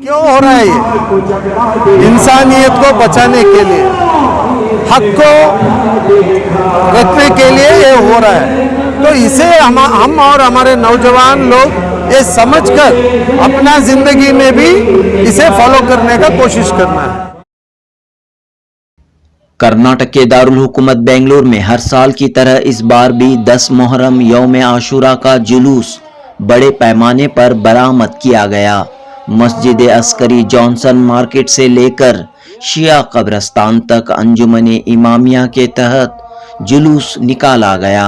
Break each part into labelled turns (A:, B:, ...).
A: क्यों हो रहा है ये? इंसानियत को बचाने के लिए, हक को रखने के लिए ये हो रहा है। तो इसे हम और हमारे नौजवान लोग ये समझकर अपना जिंदगी में भी इसे फॉलो करने का कोशिश करना है।
B: कर्नाटक के दारुल हुकूमत बेंगलुरु में हर साल की तरह इस बार भी 10 मुहर्रम यौम आशूरा का जुलूस बड़े पैमाने पर बरामद किया गया। मस्जिद अस्करी जॉनसन मार्केट से लेकर शिया कब्रस्तान तक अंजुमन इमामिया के तहत जुलूस निकाला गया।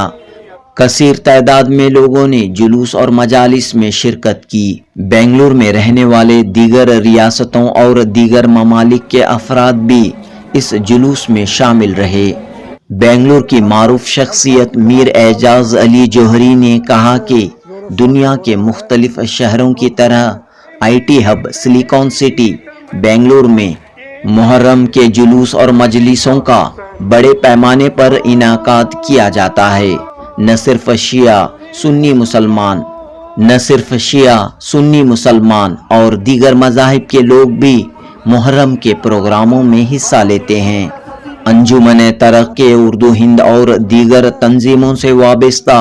B: कसीर तादाद में लोगों ने जुलूस और मजालिस में शिरकत की। बेंगलुरु में रहने वाले दीगर रियासतों और दीगर ममालिक के अफराद भी इस जुलूस में शामिल रहे। बेंगलुरु की मारूफ शख्सियत मीर एजाज अली जोहरी ने कहा कि दुनिया के मुख्तलिफ शहरों की तरह IT hub silicon city Bengaluru में मुहर्रम के जुलूस और मजलिसों का बड़े पैमाने पर इनाकाद किया जाता है। न सिर्फ शिया सुन्नी मुसलमान और दीगर मज़ाहिब के लोग भी मुहर्रम के प्रोग्रामों में हिस्सा लेते हैं। अंजुमन तरक्की उर्दू हिंद और दीगर तंजीमों से वाबस्ता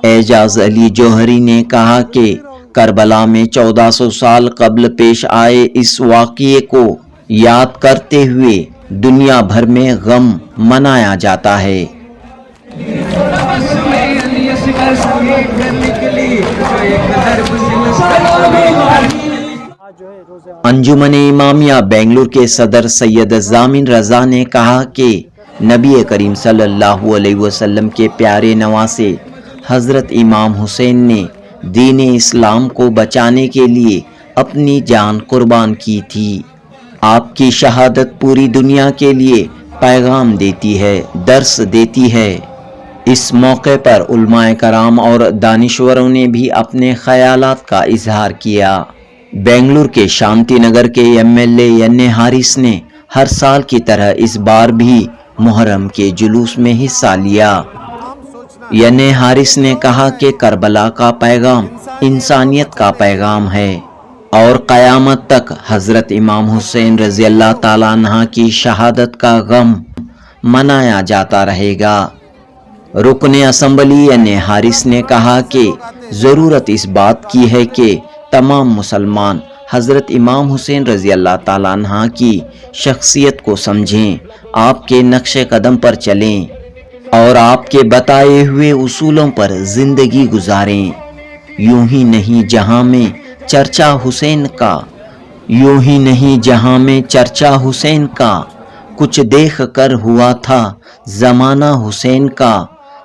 B: एजाज अली जोहरी ने कहा कि करबला में 1400 साल कबल पेश आए इस वाक़ये को याद करते हुए दुनिया भर में गम मनाया जाता है। अंजुमन इमामिया बेंगलुरु के सदर सैयद जामिन रजा ने कहा कि नबी करीम सल्लल्लाहु अलैहि वसल्लम के प्यारे नवासे हजरत इमाम हुसैन ने दीन इस्लाम को बचाने के लिए अपनी जान कुर्बान की थी। आपकी शहादत पूरी दुनिया के लिए पैगाम देती है, दर्स देती है। इस मौके पर उलमाए कराम और दानिश्वरों ने भी अपने ख्यालात का इजहार किया। बेंगलुरु के शांति नगर के MLA यन्ने हारिस ने हर साल की तरह इस बार भी मुहर्रम के जुलूस में हिस्सा लिया। यन्ने हारिस ने कहा कि करबला का पैगाम इंसानियत का पैगाम है और क़यामत तक हज़रत इमाम हुसैन रज़ी अल्लाह ताला अन्हा की शहादत का गम मनाया जाता रहेगा। रुकने असम्बली यन्ने हारिस ने कहा कि ज़रूरत इस बात की है कि तमाम मुसलमान हज़रत इमाम हुसैन रज़ी अल्लाह ताला अन्हा की शख्सियत को समझें, आपके नक्शे कदम पर चलें और आपके बताए हुए उसूलों पर ज़िंदगी गुजारें। यूं ही नहीं जहां में चर्चा हुसैन का कुछ देख कर हुआ था ज़माना हुसैन का,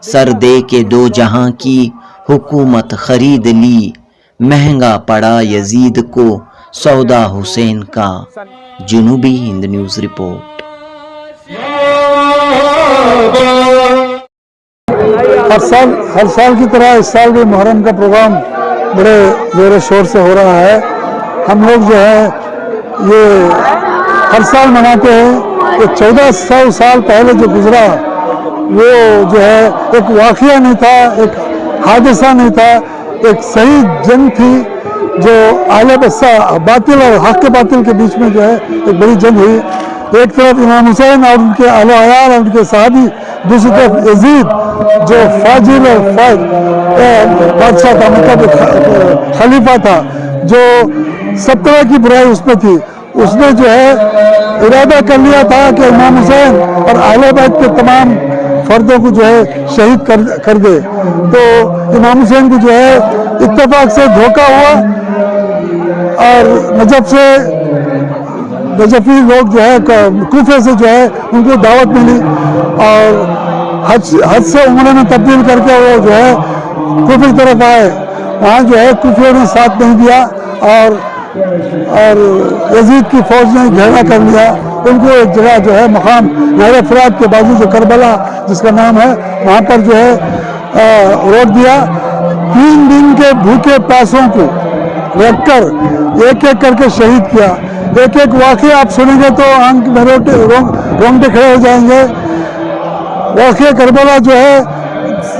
B: सर दे के दो जहां की हुकूमत खरीद ली, महंगा पड़ा यजीद को सौदा हुसैन का। जुनूबी हिंद न्यूज़ रिपोर्ट।
C: हर साल की तरह इस साल भी मुहर्रम का प्रोग्राम बड़े जोर शोर से हो रहा है। हम लोग जो है ये हर साल मनाते हैं। ये 1400 साल पहले जो गुजरा वो जो है एक वाक़या नहीं था, एक हादसा नहीं था, एक सही जंग थी जो आले बस्सा बातिल और हक के बातिल के बीच में जो है एक बड़ी जंग हुई। एक तरफ इमाम हुसैन और उनके आले अयाल और उनके साहबी, दूसरी तरफ यजीद जो फाजिल और बादशाह था, मतलब खलीफा था, जो 17 तरह की बुराई उसमें थी। उसने जो है इरादा कर लिया था कि इमाम हुसैन और आले बैत के तमाम फर्दों को जो है शहीद कर दे। तो इमाम हुसैन को जो है इत्तेफाक से धोखा हुआ और नजफी लोग जो है कूफे से जो है उनको दावत मिली और हज से उम्र में तब्दील करके वो जो है कूफे की तरफ आए। वहाँ जो है कूफियों ने साथ नहीं दिया और यजीद की फौज ने घेरा कर लिया। उनको एक जगह जो है मकाम नहर फरात के बाजू जो करबला जिसका नाम है वहाँ पर जो है रोक दिया। 3 दिन के भूखे प्यासों को रखकर एक एक करके शहीद किया। एक एक वाक़या आप सुनेंगे तो आंख में रोंगटे खड़े हो जाएंगे। वाक़या करबला जो है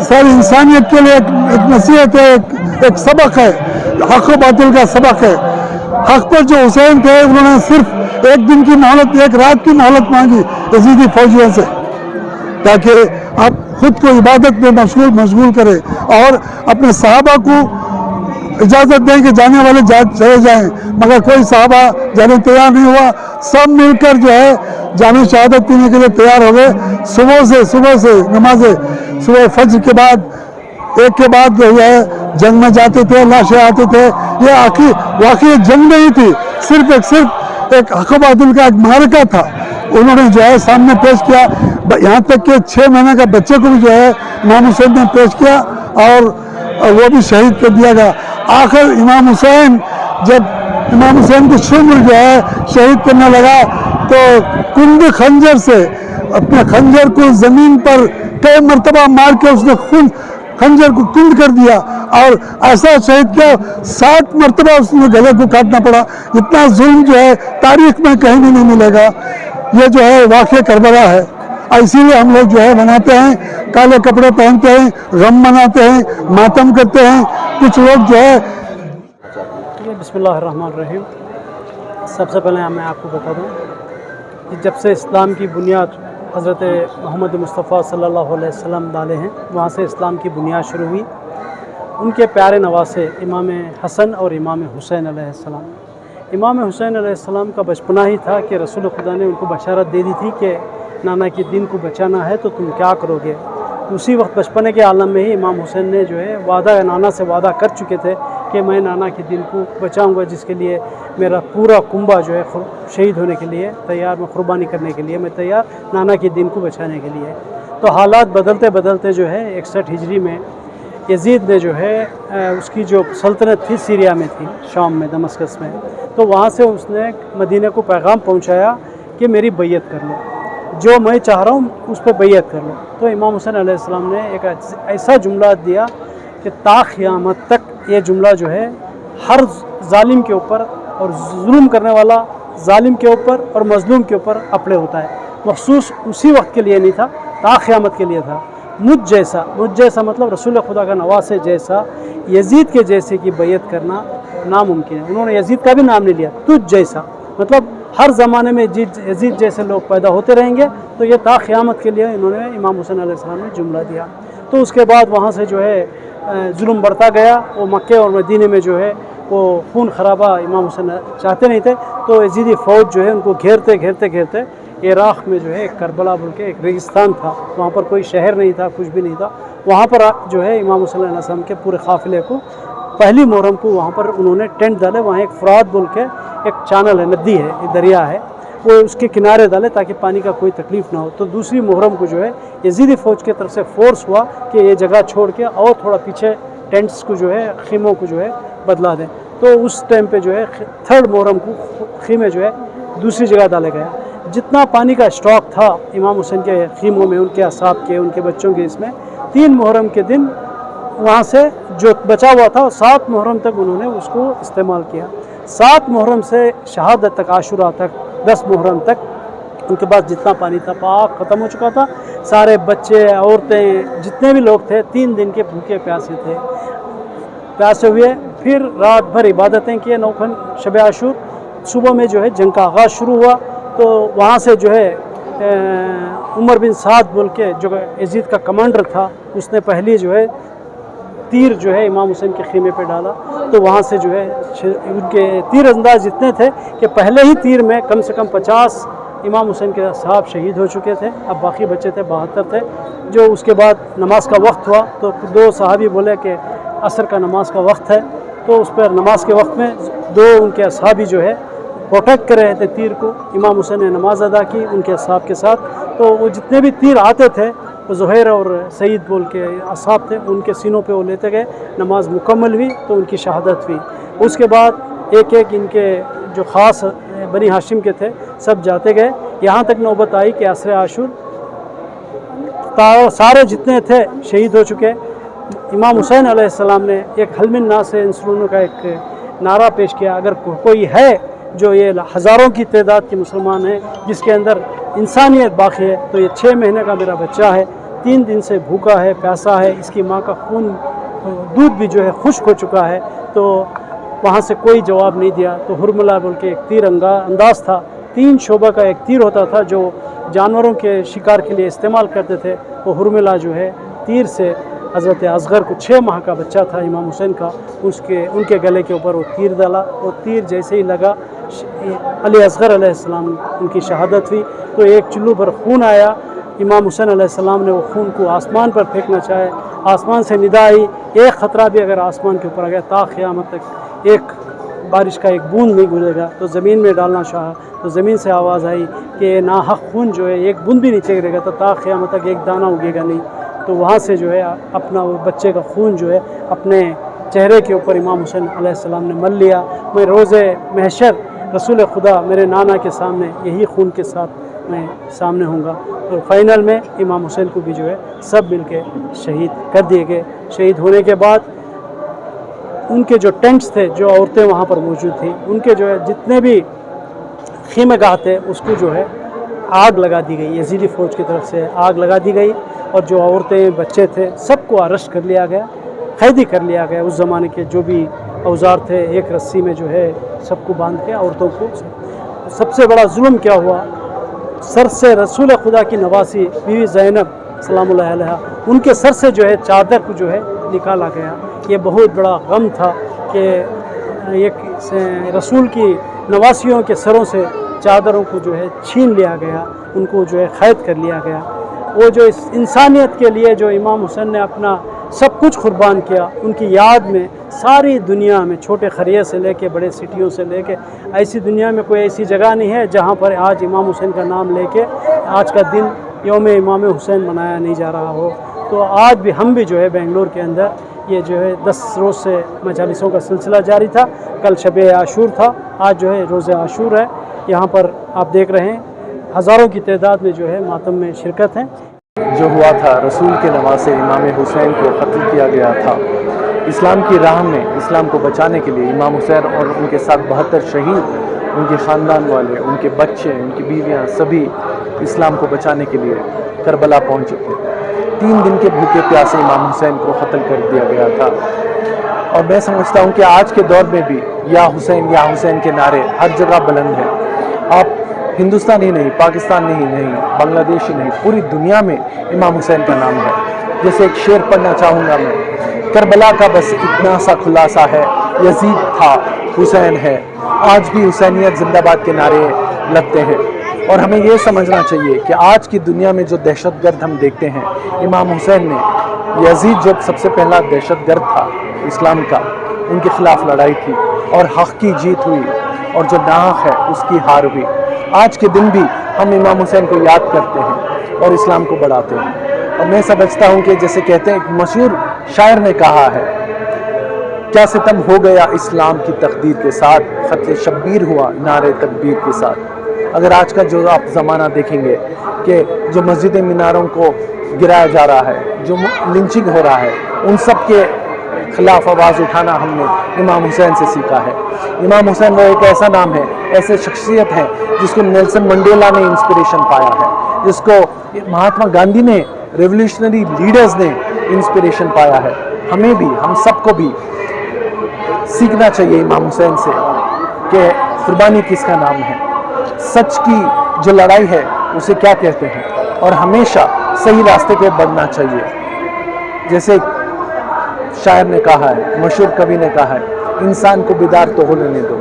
C: सारी इंसानियत के लिए एक नसीहत है, एक सबक है, हक़ व बातिल का सबक है। हक पर जो हुसैन थे उन्होंने सिर्फ एक दिन की मोहलत, एक रात की मोहलत मांगी यजीदी फौजियों से, ताकि आप खुद को इबादत में मशगूल करें और अपने सहाबा को इजाज़त दें कि जाने वाले चले जाएं, मगर कोई सहाबा जाने तैयार नहीं हुआ। सब मिलकर जो है जामे शहादत पीने के लिए तैयार हो गए। सुबह से नमाज़े सुबह फज्र के बाद एक के बाद जो है जंग में जाते थे, लाशें आते थे। ये वाकई जंग नहीं थी, सिर्फ एक हक़-व-बातिल का एक मारका था। उन्होंने जो है सामने पेश किया, यहाँ तक कि 6 महीने का बच्चे को भी जो है इमाम हुसैन ने पेश किया और वो भी शहीद कर दिया गया। आखिर इमाम हुसैन जब इमाम हुसैन को शुम्र जो है शहीद करने लगा तो कुंद खंजर से अपने खंजर को ज़मीन पर कई मरतबा मार के उसने खंजर को कुंद कर दिया और ऐसा शहीद किया 60 मरतबा उसने गले को काटना पड़ा। इतना जुल्म जो है तारीख में कहीं भी नहीं मिलेगा। ये जो है वाक़या करबला है, इसीलिए हम लोग जो है मनाते हैं, काले कपड़े पहनते हैं, गम मनाते हैं, मातम करते हैं। कुछ लोग जो है
D: बिस्मिल्लाहिर्रहमानिर्रहीम। सबसे पहले मैं आपको बता दूं कि जब से इस्लाम की बुनियाद हज़रत मोहम्मद मुस्तफ़ा सल्लल्लाहु अलैहि वसल्लम डाले हैं, वहाँ से इस्लाम की बुनियाद शुरू हुई। उनके प्यारे नवासे इमाम हसन और इमाम हुसैन अलैहिस्सलाम। इमाम हुसैन अलैहिस्सलाम का बचपना ही था कि रसूल खुदा ने उनको बशारत दे दी थी कि नाना के दिन को बचाना है तो तुम क्या करोगे। उसी वक्त बचपने के आलम में ही इमाम हुसैन ने जो है नाना से वादा कर चुके थे कि मैं नाना के दिन को बचाऊंगा, जिसके लिए मेरा पूरा कुंबा जो है शहीद होने के लिए तैयार, मैं कुर्बानी करने के लिए मैं तैयार, नाना के दिन को बचाने के लिए। तो हालात बदलते बदलते जो है 61 हिजरी में यजीद ने जो है उसकी जो सल्तनत थी सीरिया में थी, शाम में, दमस्कस में, तो वहाँ से उसने मदीने को पैगाम पहुँचाया कि मेरी बैयत कर लो, जो मैं चाह रहा हूँ उस पर बैयत कर लो। तो इमाम हुसैन अलैहिस्सलाम ने एक ऐसा जुमला दिया कि ता क़यामत तक ये जुमला जो है हर जालिम के ऊपर और जुल्म करने वाला जालिम के ऊपर और मजलूम के ऊपर अप्लाई होता है। मखसूस उसी वक्त के लिए नहीं था, ता क़यामत के लिए था। मुझ जैसा मतलब रसूल खुदा का नवासे जैसा, यजीद के जैसे की बैयत करना नामुमकिन है। उन्होंने यजीद का भी नाम नहीं लिया, तुझ जैसा, मतलब हर ज़माने में यजीद जैसे लोग पैदा होते रहेंगे। तो ये ता क़यामत के लिए इन्होंने इमाम हुसैन अलैहिस्सलाम ने जुमला दिया। तो उसके बाद वहाँ से जो है जुल्म बढ़ता गया। वो मक्के और मदीने में जो है वो खून खराबा इमाम हुसैन चाहते नहीं थे, तो यजीदी फ़ौज जो है उनको घेरते इराक़ में जो है एक करबला बोल के एक रेगिस्तान था, वहाँ पर कोई शहर नहीं था, कुछ भी नहीं था। वहाँ पर जो है इमाम हुसैन अलैहिस्सलाम के पूरे काफ़िले को पहली मुहर्रम को वहाँ पर उन्होंने टेंट डाले। वहाँ एक फ़ुरात बोल के एक चैनल है, नदी है, एक दरिया है, वो उसके किनारे डाले ताकि पानी का कोई तकलीफ़ ना हो। तो दूसरी मुहर्रम को जो है यजीदी फ़ौज की तरफ से फ़ोर्स हुआ कि ये जगह छोड़ के और थोड़ा पीछे टेंट्स को जो है, खीमों को जो है बदला दें। तो उस टाइम पे जो है 3rd मुहर्रम को खीमे जो है दूसरी जगह डाले गया। जितना पानी का स्टॉक था इमाम हुसैन के खीमों में, उनके असाब के, उनके बच्चों के, इसमें 3 मुहर्रम के दिन वहाँ से जो बचा हुआ था 7 मुहर्रम तक उन्होंने उसको इस्तेमाल किया। 7 मुहर्रम से शहादत तक, आशुरा तक, 10 मुहर्रम तक उनके पास जितना पानी था पाक ख़त्म हो चुका था। सारे बच्चे, औरतें, जितने भी लोग थे 3 दिन के भूखे प्यासे हुए। फिर रात भर इबादतें किए, नौखन शब आशूर। सुबह में जो है जंग का आगाज़ शुरू हुआ। तो वहाँ से जो है उमर बिन साद बोल के जो यजीद का कमांडर था, उसने पहली जो है तीर जो है इमाम हुसैन के खीमे पे डाला। तो वहाँ से जो है उनके तीर अंदाज इतने थे कि पहले ही तीर में कम से कम 50 इमाम हुसैन के साहब शहीद हो चुके थे। अब बाकी बच्चे थे 72 थे। जो उसके बाद नमाज का वक्त हुआ तो 2 सहाबी बोले कि असर का नमाज का वक्त है। तो उस पर नमाज के वक्त में 2 उनके असहाबी जो है प्रोटेक्ट कर रहे थे तीर को। इमाम हुसैन ने नमाज अदा की उनके असहाब के साथ। तो वो जितने भी तीर आते थे वो ज़ुहैर और सईद बोल के असहाब थे, उनके सीनों पे वो लेते गए। नमाज मुकम्मल हुई तो उनकी शहादत हुई। उसके बाद एक एक इनके जो ख़ास बनी हाशिम के थे सब जाते गए। यहाँ तक नौबत आई कि असर आशूर सारे जितने थे शहीद हो चुके। इमाम हुसैन अलैहिस्सलाम ने एक हल मिन नास इंसरून का एक नारा पेश किया, अगर कोई है जो ये हज़ारों की तादाद के मुसलमान हैं जिसके अंदर इंसानियत बाकी है, तो ये 6 महीने का मेरा बच्चा है, 3 दिन से भूखा है, प्यासा है, इसकी माँ का खून दूध भी जो है खुश्क हो चुका है। तो वहाँ से कोई जवाब नहीं दिया। तो हुरमुला बोल के एक तीर अंदाज था, 3 शोबा का एक तीर होता था जो जानवरों के शिकार के लिए इस्तेमाल करते थे। वो हुरमुला जो है तीर से हज़रत असगर को 6 माह का बच्चा था इमाम हुसैन का, उनके गले के ऊपर वो तीर डाला। वो तीर जैसे ही लगा अली असगर अलैहिस्सलाम उनकी शहादत हुई। तो एक चुल्लू भर खून आया। इमाम हुसैन अलैहिस्सलाम ने वो खून को आसमान पर फेंकना चाहे, आसमान से निदा आई, एक ख़तरा भी अगर आसमान के ऊपर आ गया ता क़यामत तक एक बारिश का एक बूंद नहीं गुजरेगा। तो ज़मीन में डालना चाहा तो ज़मीन से आवाज़ आई कि नाहक खून जो है एक बूंद भी नीचे गिरेगा तो ता क़यामत तक एक दाना उगेगा नहीं। तो वहाँ से जो है अपना वो बच्चे का खून जो है अपने चेहरे के ऊपर इमाम हुसैन अलैहिस्सलाम ने मल लिया। मैं रोज़े महशर रसूल खुदा मेरे नाना के सामने यही खून के साथ मैं सामने हूँगा। तो फाइनल में इमाम हुसैन को भी जो है सब मिल के शहीद कर दिए गए। शहीद होने के बाद उनके जो टेंट्स थे, जो औरतें वहाँ पर मौजूद थी, उनके जो है जितने भी ख़ीमगाह थे उसको जो है आग लगा दी गई, यजीदी फ़ौज की तरफ से आग लगा दी गई। और जो औरतें बच्चे थे सबको अरेस्ट कर लिया गया, कैदी कर लिया गया। उस ज़माने के जो भी औजार थे एक रस्सी में जो है सबको बांध के औरतों को। सबसे बड़ा जुल्म क्या हुआ, सर से रसूल खुदा की नवासी बीवी ज़ैनब सलामुल्लाह अलैहा उनके सर से जो है चादर को जो है निकाला गया। ये बहुत बड़ा गम था कि एक रसूल की नवासियों के सरों से चादरों को जो है छीन लिया गया, उनको जो है कैद कर लिया गया। वो जो इस इंसानियत के लिए जो इमाम हुसैन ने अपना सब कुछ कुर्बान किया, उनकी याद में सारी दुनिया में छोटे खरिये से लेके बड़े सिटियों से लेके ऐसी दुनिया में कोई ऐसी जगह नहीं है जहाँ पर आज इमाम हुसैन का नाम लेके आज का दिन यौम इमाम हुसैन मनाया नहीं जा रहा हो। तो आज भी हम भी जो है बेंगलोर के अंदर ये जो है 10 रोज़ से मजालिसों का सिलसिला जारी था। कल शब आशूर था, आज जो है रोज़े आशूर है। यहाँ पर आप देख रहे हैं हज़ारों की तादाद में जो है मातम में शिरकत है।
E: जो हुआ था रसूल के नवासे इमाम हुसैन को कत्ल किया गया था। इस्लाम की राह में इस्लाम को बचाने के लिए इमाम हुसैन और उनके साथ 72 शहीद, उनके ख़ानदान वाले, उनके बच्चे, उनकी बीवियां सभी इस्लाम को बचाने के लिए करबला पहुंचे थे। 3 दिन के भूखे प्यासे इमाम हुसैन को कत्ल कर दिया गया था। और मैं समझता हूँ कि आज के दौर में भी या हुसैन के नारे हर जगह बुलंद हैं। आप हिंदुस्तान ही नहीं, पाकिस्तान ही नहीं, बांग्लादेश ही नहीं, पूरी दुनिया में इमाम हुसैन का नाम है। जैसे एक शेर पढ़ना चाहूँगा मैं, करबला का बस इतना सा खुलासा है, यजीद था हुसैन है, आज भी हुसैनियत जिंदाबाद के नारे लगते हैं। और हमें ये समझना चाहिए कि आज की दुनिया में जो दहशतगर्द हम देखते हैं, इमाम हुसैन ने, यजीद जो सबसे पहला दहशतगर्द था इस्लाम का, उनके ख़िलाफ़ लड़ाई थी और हक़ की जीत हुई और जो नाहक है उसकी हार हुई। आज के दिन भी हम इमाम हुसैन को याद करते हैं और इस्लाम को बढ़ाते हैं। और मैं समझता हूँ कि जैसे कहते हैं, एक मशहूर शायर ने कहा है, क्या सितम हो गया इस्लाम की तकदीर के साथ, ख़त्ल शब्बीर हुआ नारे तकबीर के साथ। अगर आज का जो आप ज़माना देखेंगे कि जो मस्जिद मीनारों को गिराया जा रहा है, जो लिंचिंग हो रहा है, उन सब के खिलाफ आवाज़ उठाना हमने इमाम हुसैन से सीखा है। इमाम हुसैन वो एक ऐसा नाम है, ऐसे शख्सियत है जिसको नेल्सन मंडेला ने इंस्पिरेशन पाया है, जिसको महात्मा गांधी ने, रेवोल्यूशनरी लीडर्स ने इंस्पिरेशन पाया है। हमें भी, हम सबको भी सीखना चाहिए इमाम हुसैन से कि कुर्बानी किसका नाम है, सच की जो लड़ाई है उसे क्या कहते हैं, और हमेशा सही रास्ते पे बढ़ना चाहिए। जैसे शायर ने कहा है, मशहूर कवि ने कहा है, इंसान को बेदार तो होने दो,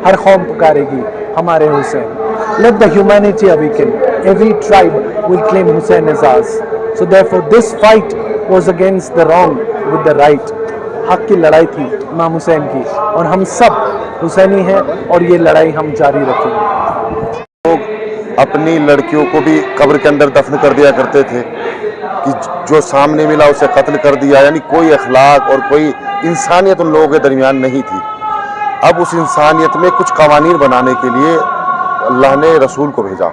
E: हर कौम पुकारेगी हमारे Hussain. Let the humanity awaken, every tribe will claim Hussein as ours. So therefore this fight was against the wrong with the right. हक की लड़ाई थी इमाम हुसैन की, और हम सब हुसैनी हैं और ये लड़ाई हम जारी रखेंगे।
F: लोग अपनी लड़कियों को भी कब्र के अंदर दफन कर दिया करते थे कि जो सामने मिला उसे कत्ल कर दिया, यानी कोई अखलाक और कोई इंसानियत उन लोगों के दरमियान नहीं थी। अब उस इंसानियत में कुछ कवानीन बनाने के लिए अल्लाह ने रसूल को भेजा।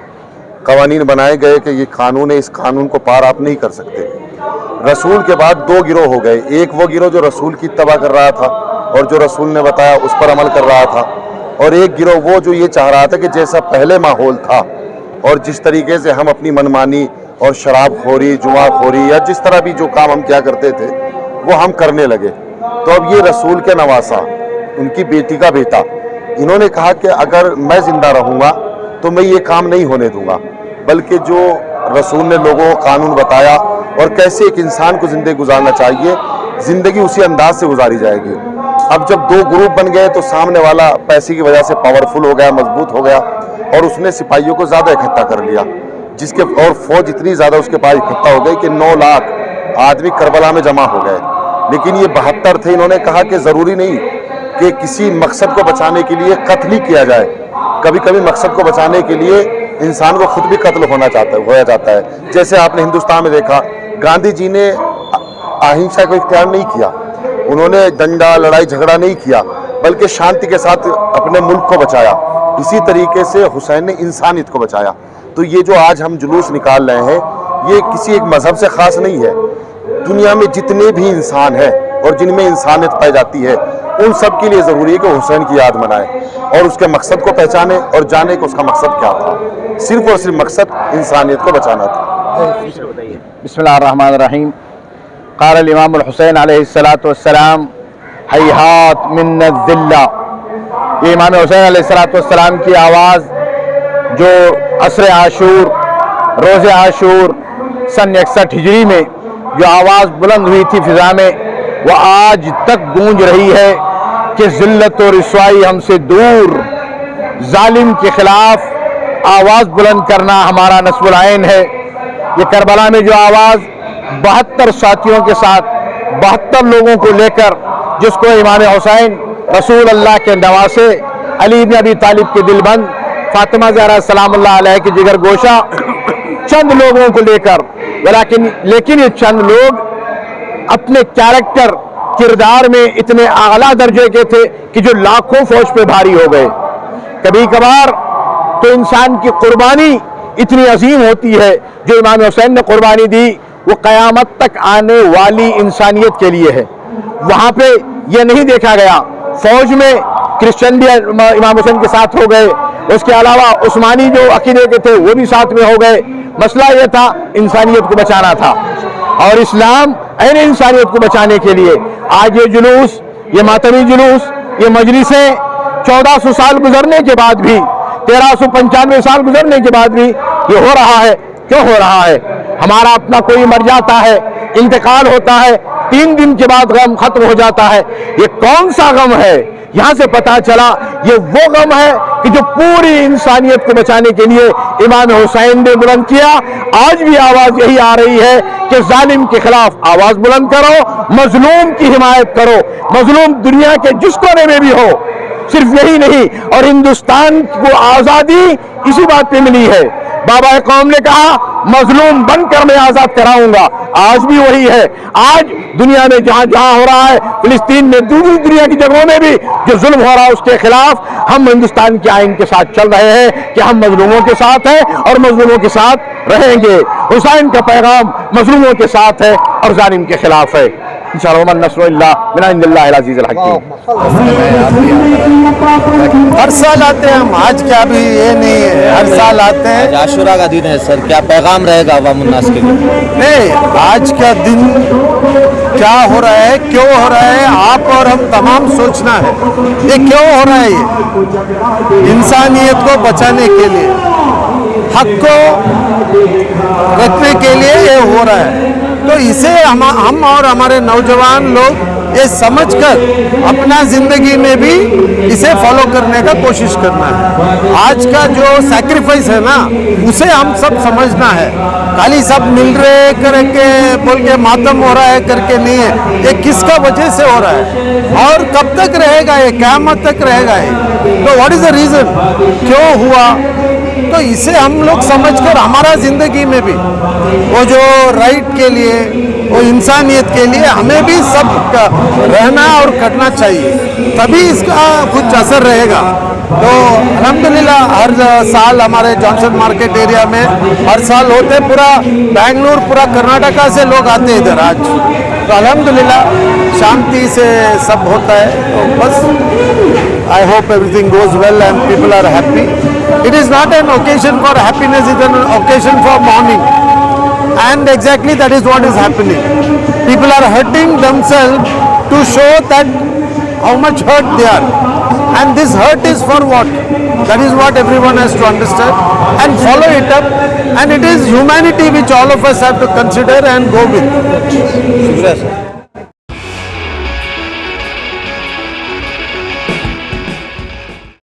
F: कवानीन बनाए गए कि ये कानून है, इस कानून को पार आप नहीं कर सकते। रसूल के बाद 2 गिरोह हो गए, एक वो गिरोह जो रसूल की इत्तबा कर रहा था और जो रसूल ने बताया उस पर अमल कर रहा था, और एक गिरोह वो जो ये चाह रहा था कि जैसा पहले माहौल था और जिस तरीके से हम अपनी मनमानी और शराब खोरी, जुआ खोरी या जिस तरह भी जो काम हम क्या करते थे वो हम करने लगे। तो अब ये रसूल के नवासा उनकी बेटी का बेटा, इन्होंने कहा कि अगर मैं जिंदा रहूंगा तो मैं ये काम नहीं होने दूंगा, बल्कि जो रसूल ने लोगों को कानून बताया और कैसे एक इंसान को जिंदगी गुजारना चाहिए, जिंदगी उसी अंदाज से गुजारी जाएगी। अब जब दो ग्रुप बन गए तो सामने वाला पैसे की वजह से पावरफुल हो गया, मजबूत हो गया, और उसने सिपाहियों को ज़्यादा इकट्ठा कर लिया, जिसके और फौज इतनी ज़्यादा उसके पास इकट्ठा हो गई कि 9 लाख आदमी करबला में जमा हो गए। लेकिन ये 72 थे। इन्होंने कहा कि ज़रूरी नहीं कि किसी मकसद को बचाने के लिए कत्ल ही किया जाए, कभी कभी मकसद को बचाने के लिए इंसान को खुद भी कत्ल होया जाता है। जैसे आपने हिंदुस्तान में देखा, गांधी जी ने अहिंसा को इख्तियार नहीं किया, उन्होंने दंगा लड़ाई झगड़ा नहीं किया, बल्कि शांति के साथ अपने मुल्क को बचाया। इसी तरीके से हुसैन ने इंसानियत को बचाया। तो ये जो आज हम जुलूस निकाल रहे हैं, ये किसी एक मजहब से ख़ास नहीं है। दुनिया में जितने भी इंसान हैं और जिनमें इंसानियत पाई जाती है, उन सब के लिए ज़रूरी है कि हुसैन की याद मनाएं और उसके मकसद को पहचाने और जाने कि उसका मकसद क्या था। सिर्फ और सिर्फ मकसद इंसानियत को बचाना था।
G: बिस्मिल्लाहिर्रहमानिर्रहीम। क़ाल इमामुल हुसैन अलैहिस्सलातु वस्सलाम हैहात मिन्नज़िल्ला। ये इमाम हुसैन अलैहिस्सलातु वस्सलाम की आवाज़ जो असर आशूर, रोज़े आशूर सन 61 हिजरी में जो आवाज़ बुलंद हुई थी फ़िज़ा में, वह आज तक गूंज रही है कि ज़िल्लत और रिसवाई हमसे दूर, जालिम के ख़िलाफ़ आवाज़ बुलंद करना हमारा नस्बुल ऐन है। ये करबला में जो आवाज़ 72 साथियों के साथ 72 लोगों को लेकर, जिसको इमाम हुसैन रसूल अल्लाह के नवासे, अली इब्न अबी तालिब के दिलबंद, फातिमा ज़हरा सलामुल्लाह अलैहा के जिगर गोशा, चंद लोगों को लेकर, लेकिन ये चंद लोग अपने कैरेक्टर, किरदार में इतने आला दर्जे के थे कि जो लाखों फौज पे भारी हो गए। कभी कभार तो इंसान की कुर्बानी इतनी अजीम होती है, जो इमाम हुसैन ने कुर्बानी दी वो क़यामत तक आने वाली इंसानियत के लिए है। वहाँ पे ये नहीं देखा गया, फौज में क्रिश्चियन भी इमाम हुसैन के साथ हो गए, उसके अलावा उस्मानी जो अकीदे के थे वो भी साथ में हो गए। मसला ये था, इंसानियत को बचाना था, और इस्लाम ऐन इंसानियत को बचाने के लिए आज ये जुलूस, ये मातमी जुलूस, ये मजलिसें 1400 साल गुजरने के बाद भी, 1395 साल गुजरने के बाद भी ये हो रहा है। क्यों हो रहा है? हमारा अपना कोई मर जाता है, इंतकाल होता है, 3 दिन के बाद गम खत्म हो जाता है। ये कौन सा गम है? यहाँ से पता चला ये वो गम है कि जो पूरी इंसानियत को बचाने के लिए इमाम हुसैन ने बुलंद किया। आज भी आवाज़ यही आ रही है कि जालिम के खिलाफ आवाज़ बुलंद करो, मजलूम की हिमायत करो, मजलूम दुनिया के जिस कोने में भी हो। सिर्फ यही नहीं, और हिंदुस्तान को आज़ादी इसी बात पे मिली है। बाबा कौम ने कहा मजलूम बनकर मैं आज़ाद कराऊंगा, आज भी वही है। आज दुनिया में जहाँ जहाँ हो रहा है, फिलिस्तीन में, दूसरी दुनिया की जगहों में भी जो जुल्म हो रहा है उसके खिलाफ हम हिंदुस्तान के आइन के साथ चल रहे हैं कि हम मजलूमों के साथ हैं और मजलूमों के साथ रहेंगे। हुसैन का पैगाम मजलूमों के साथ है और जालिम के खिलाफ है। इंशाअल्लाह नस्रुल्लाह मिन इंदिल्लाहिल अज़ीज़िल हकीम।
A: हर साल आते हैं हम, आज क्या अभी ये नहीं है, हर साल आते हैं।
H: आज आशूरा का दिन है सर, क्या पैगाम रहेगा अवाम उन्नास के लिए?
A: नहीं, आज का दिन क्या हो रहा है, क्यों हो रहा है, आप और हम तमाम सोचना है। ये क्यों हो रहा है? ये इंसानियत को बचाने के लिए, हक को रखने के लिए ये हो रहा है। तो इसे हम और हमारे नौजवान लोग ये समझकर अपना ज़िंदगी में भी इसे फॉलो करने का कोशिश करना है। आज का जो सैक्रिफाइस है ना, उसे हम सब समझना है। खाली सब मिल रहे करके बोल के मातम हो रहा है करके नहीं है। ये किसका वजह से हो रहा है और कब तक रहेगा ये, क़यामत तक रहेगा ये। तो व्हाट इज़ द रीज़न, क्यों हुआ? तो इसे हम लोग समझकर हमारा ज़िंदगी में भी वो जो राइट के लिए, वो इंसानियत के लिए हमें भी सब रहना और करना चाहिए, तभी इसका कुछ असर रहेगा। तो अल्हम्दुलिल्लाह हर साल हमारे जॉनसन मार्केट एरिया में हर साल होते, पूरा बेंगलुरु, पूरा कर्नाटका से लोग आते इधर आज। तो अल्हम्दुलिल्लाह शांति से सब होता है। तो बस I hope everything goes well and people are happy. It is not an occasion for happiness, it is an occasion for mourning. And exactly that is what is happening. People are hurting themselves to show that how much hurt they are. And this hurt is for what? That is what everyone has to understand and follow it up. And it is humanity which all of us have to consider and go with.
H: शुक्रिया sir